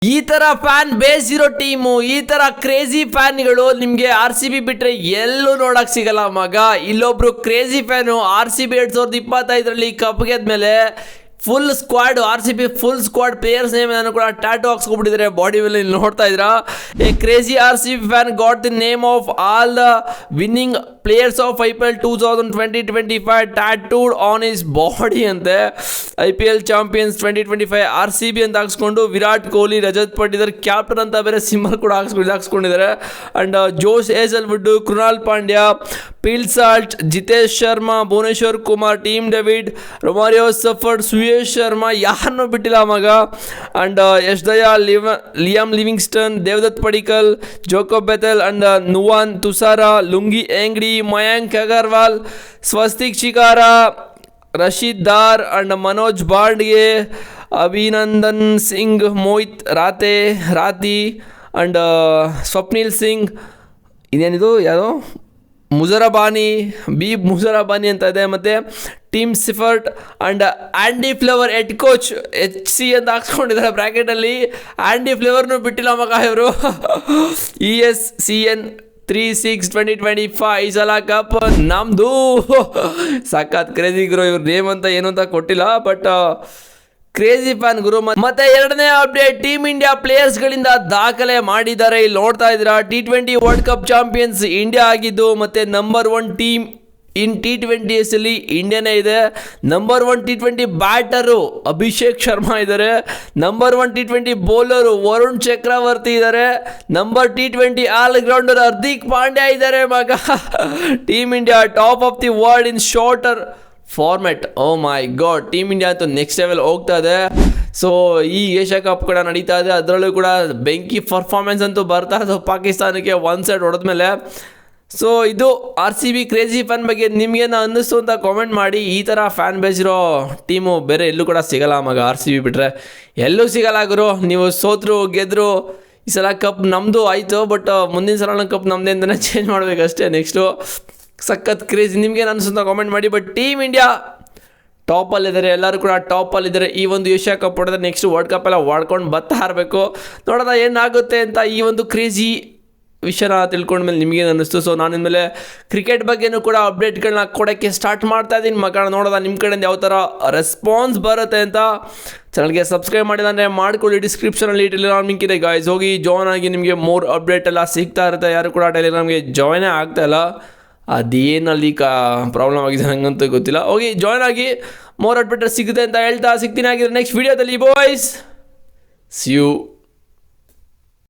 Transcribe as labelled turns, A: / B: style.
A: ಈ ತರ fan base ಇರೋ ಟೀಮು, ಈ ತರ ಕ್ರೇಜಿ ಫ್ಯಾನ್ಗಳು ನಿಮ್ಗೆ RCB ಬಿಟ್ರೆ ಎಲ್ಲೂ ನೋಡಕ್ ಸಿಗಲ್ಲ ಮಗ. ಇಲ್ಲೊಬ್ರು ಕ್ರೇಜಿ ಫ್ಯಾನು RCB 2025ರಲ್ಲಿ ಕಪ್ ಗೆದ್ಮೇಲೆ full squad RCB full squad players name ಕೂಡ ಟ್ಯಾಟೂ ಹಾಕ್ಸ್ಕೊಬಿಟ್ಟಿದ್ದಾರೆ ಬಾಡಿ ಮೇಲೆ. ಇಲ್ಲಿ ನೋಡ್ತಾ ಇದ್ರಾ, a crazy RCB fan got the name of all the winning players of IPL 2020-25 tattooed on his body ಅಂತೆ. IPL champions 2025 RCB ಅಂತ ಹಾಕ್ಸ್ಕೊಂಡು ವಿರಾಟ್ ಕೊಹ್ಲಿ, ರಜತ್ ಪಟ್ಟಿದಾರ್ ಕ್ಯಾಪ್ಟನ್ ಅಂತ ಬೇರೆ ಸಿಂಬಲ್ ಕೂಡ ಹಾಕ್ಸ್ಕೊಂಡಿದ್ದಾರೆ. And Josh Hazlewood, Krunal Pandya, Phil Salt, Jitesh Sharma, Bhuvneshwar Kumar, Tim David, Romario Shepherd, Suyash Sharma, ಯಾರನ್ನೂ ಬಿಟ್ಟಿಲ್ಲ ಮಗ. And Yash Dayal, Liam Livingstone, Devdutt Padikkal, Jacob Bethell, and Nuwan Thushara, Lungi Ngidi, Mayank Agarwal, Swastik Chikara, Rashid Dar, and Manoj Bhandage, Abhinandan Singh, Mohit Rathee, and Swapnil Singh, ಇದೇನಿದು ಯಾವುದೋ ಮುಜರಾಬಾನಿ ಅಂತ ಇದೆ. ಮತ್ತು Tim Seifert and Andy Flower head coach HC ಅಂತ ಹಾಕ್ಸ್ಕೊಂಡಿದ್ದಾರೆ ಬ್ರ್ಯಾಕೆಟಲ್ಲಿ. ಆ್ಯಂಡಿ ಫ್ಲೇವರ್ನು ಬಿಟ್ಟಿಲ್ಲ ಮಗ ಇವರು. ESCN 36-2025 ಈ ಸಲ ಕಪ್ ನಮ್ದು. ಸಖತ್ ಕ್ರೇಜಿ ಗುರು. ಇವ್ರ ನೇಮ್ ಅಂತ ಏನು ಅಂತ ಕೊಟ್ಟಿಲ್ಲ, ಬಟ್ ಕ್ರೇಜಿ ಫ್ಯಾನ್ ಗುರು. ಮತ್ತೆ ಎರಡನೇ ಅಪ್ಡೇಟ್, ಟೀಮ್ ಇಂಡಿಯಾ ಪ್ಲೇಯರ್ಸ್ ಗಳಿಂದ ದಾಖಲೆ ಮಾಡಿದ್ದಾರೆ. ಇಲ್ಲಿ ನೋಡ್ತಾ ಇದ್ದೀರಾ, T20 world cup champions India ಆಗಿದ್ದು, ಮತ್ತೆ ನಂಬರ್ 1 ಟೀಮ್ ಇನ್ T20 ಅಲ್ಲಿ ಇಂಡಿಯಾನೇ ಇದೆ. Number 1 T20 batter Abhishek Sharma ಇದ್ದಾರೆ. ನಂಬರ್ 1 T20 ಬೌಲರು ವರುಣ್ ಚಕ್ರವರ್ತಿ ಇದ್ದಾರೆ. Number T20 allrounder Hardik Pandya ಇದ್ದಾರೆ ಮಗ. Team India top of the world in shorter format. Oh my god, team India ಅಂತೂ next level ಹೋಗ್ತಾ ಇದೆ. ಸೊ ಈ ಏಷ್ಯಾ ಕಪ್ ಕೂಡ ನಡೀತಾ ಇದೆ, ಅದರಲ್ಲೂ ಕೂಡ ಬೆಂಕಿ ಪರ್ಫಾರ್ಮೆನ್ಸ್ ಅಂತೂ ಬರ್ತಾ ಇದೆ ಪಾಕಿಸ್ತಾನಕ್ಕೆ 1 ಸೈಡ್ ಹೊಡೆದ್ಮೇಲೆ. ಸೊ ಇದು RCB ಕ್ರೇಜಿ ಫ್ಯಾನ್ ಬಗ್ಗೆ ನಿಮಗೇನು ಅನ್ನಿಸ್ತು ಅಂತ ಕಾಮೆಂಟ್ ಮಾಡಿ. ಈ ಥರ ಫ್ಯಾನ್ ಬೇಸ್ ಇರೋ ಟೀಮು ಬೇರೆ ಎಲ್ಲೂ ಕೂಡ ಸಿಗಲ್ಲ ಮಗ, RCB ಬಿಟ್ಟರೆ ಎಲ್ಲೂ ಸಿಗಲ್ಲ ಗುರು. ನೀವು ಸೋತರು ಗೆದ್ರು, ಈ ಸಲ ಕಪ್ ನಮ್ಮದು ಆಯಿತು, ಬಟ್ ಮುಂದಿನ ಸಲ ಕಪ್ ನಮ್ಮದೇ ಅಂತಲೇ ಚೇಂಜ್ ಮಾಡಬೇಕಷ್ಟೇ. ನೆಕ್ಸ್ಟು ಸಖತ್ ಕ್ರೇಜಿ ನಿಮಗೇನು ಅನಿಸುತ್ತೆ ಕಾಮೆಂಟ್ ಮಾಡಿ. ಬಟ್ ಟೀಮ್ ಇಂಡಿಯಾ ಟಾಪಲ್ಲಿದ್ದಾರೆ, ಎಲ್ಲರೂ ಕೂಡ ಟಾಪಲ್ಲಿದ್ದಾರೆ. ಈ ಒಂದು ಏಷ್ಯಾ ಕಪ್ ಹೊಡೆದ್ರೆ ನೆಕ್ಸ್ಟ್ ವರ್ಲ್ಡ್ ಕಪ್ ಎಲ್ಲ ಹೊಡ್ಕೊಂಡು ಬರ್ತಾ ಇರಬೇಕು. ನೋಡೋಣ ಏನಾಗುತ್ತೆ ಅಂತ. ಈ ಒಂದು ಕ್ರೇಜಿ ವಿಷಯನ ತಿಳ್ಕೊಂಡ್ಮೇಲೆ ನಿಮಗೇನು ಅನ್ನಿಸ್ತು. ಸೊ ನಾನು ಇನ್ಮೇಲೆ ಕ್ರಿಕೆಟ್ ಬಗ್ಗೆನೂ ಕೂಡ ಅಪ್ಡೇಟ್ಗಳನ್ನ ಕೊಡೋಕ್ಕೆ ಸ್ಟಾರ್ಟ್ ಮಾಡ್ತಾ ಇದ್ದೀನಿ ಮಕ್ಕಳ. ನೋಡೋಣ ನಿಮ್ಮ ಕಡೆಯಿಂದ ಯಾವ ಥರ ರೆಸ್ಪಾನ್ಸ್ ಬರುತ್ತೆ ಅಂತ. ಚಾನಲ್ಗೆ ಸಬ್ಸ್ಕ್ರೈಬ್ ಮಾಡಿಲ್ಲ ಅಂದರೆ ಮಾಡ್ಕೊಳ್ಳಿ, ಡಿಸ್ಕ್ರಿಪ್ಷನಲ್ಲಿ ಟೆಲಿಗ್ರಾಮ್ ಲಿಂಕ್ ಇದೆ ಗೈಸ್, ಹೋಗಿ ಜಾಯ್ನ್ ಆಗಿ. ನಿಮಗೆ ಮೋರ್ ಅಪ್ಡೇಟ್ ಎಲ್ಲ ಸಿಗ್ತಾ ಇರುತ್ತೆ. ಯಾರು ಕೂಡ ಟೆಲಿಗ್ರಾಮ್ಗೆ ಜಾಯ್ನೇ ಆಗ್ತಾಯಿಲ್ಲ, ಅದೇನಲ್ಲಿ ಪ್ರಾಬ್ಲಮ್ ಆಗಿದೆ ನನಗಂತೂ ಗೊತ್ತಿಲ್ಲ. ಹೋಗಿ ಜಾಯ್ನ್ ಆಗಿ, ಮೋರ್ ಅಪ್ಡೇಟ್ ಸಿಗುತ್ತೆ ಅಂತ ಹೇಳ್ತಾ ಸಿಗ್ತೀನಿ ಆಗಿದ್ರೆ ನೆಕ್ಸ್ಟ್ ವೀಡಿಯೋದಲ್ಲಿ. Boys, see you.